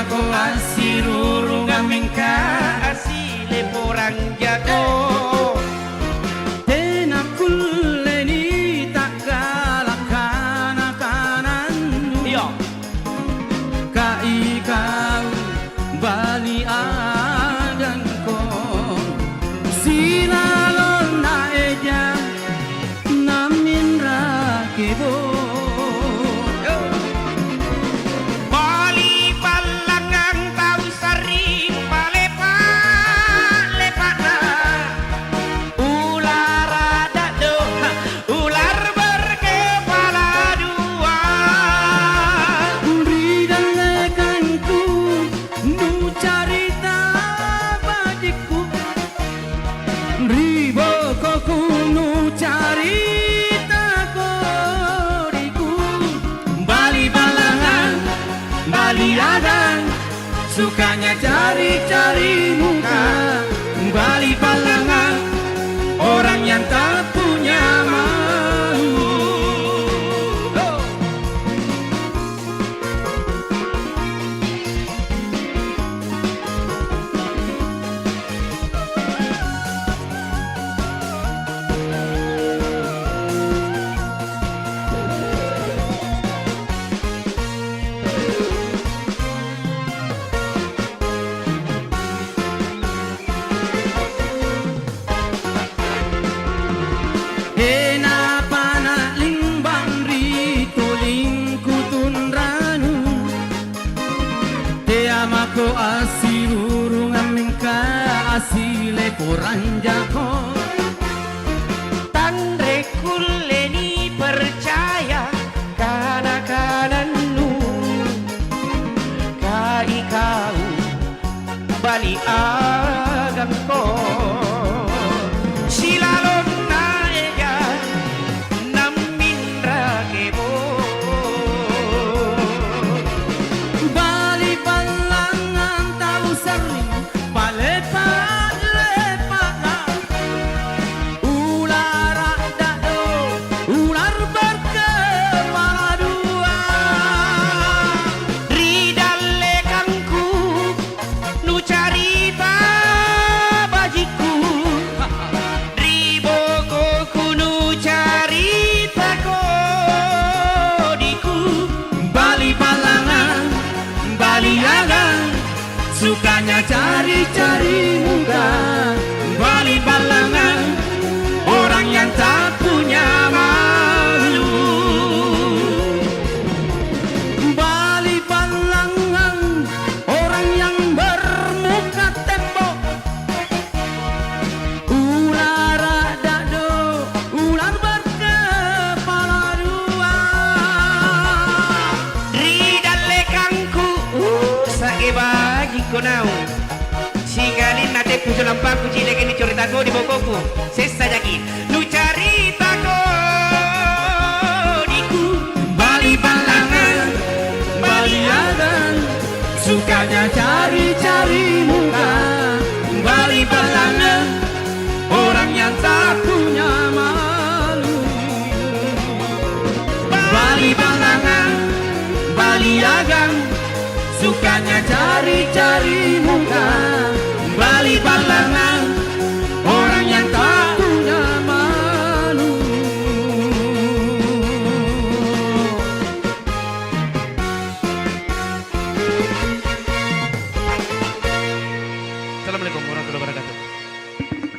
mako asiruru ngamingka asile porang jago tena kuleni tak galak kanan-kananmu yo kai kau bali adan ko sinalon na eja namin rakibo sukanya cari-cari muka Bali Palangan orang yang tak punya malu mako asiruru ngamingka asile poranjako tandre kuleni percaya kanan-kananmu kai kau bali agangko silalon na eja namin rakebo sukanya cari-cari muka Bali Palangan orang yang tak punya malu Bali Palangan orang yang bermuka tembok ular dado ular berkepala dua ridalekangku bagi konau singalin nate puso lampak kuci lagi ni ceritaku di bokoku sesa jaki nu ceritaku diku Bali Palangan Bali adan sukanya cari-cari muka Bali Palangan orang yang tak punya malu Bali Palangan Bali agan sukanya cari-cari muka